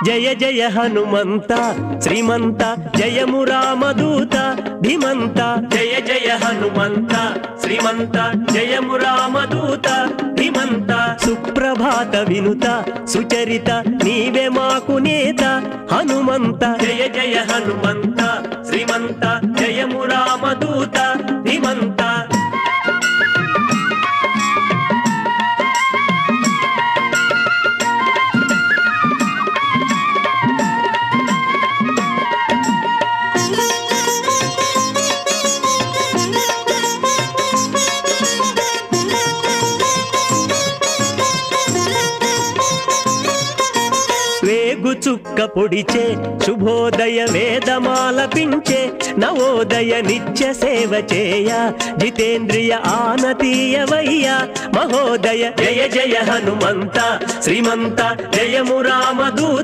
జయ జయ హనుమంత శ్రీమంత జయము రామదూత ధీమంత జయ జయ హనుమంత శ్రీమంత జయము రామదూత ధీమంత సుప్రభాత వినుత సుచరిత నీవే మాకు నేత హనుమంత జయ జయ హనుమంత శ్రీమంత జయము రామదూత ధీమంత వేగు చుక్క పొడిచే శుభోదయ వేదమాలపించే నవోదయ నిత్య సేవ చేయ జితేంద్రియ ఆనతీయవయ్య మహోదయ జయ జయ హనుమంత శ్రీమంత జయము రామదూత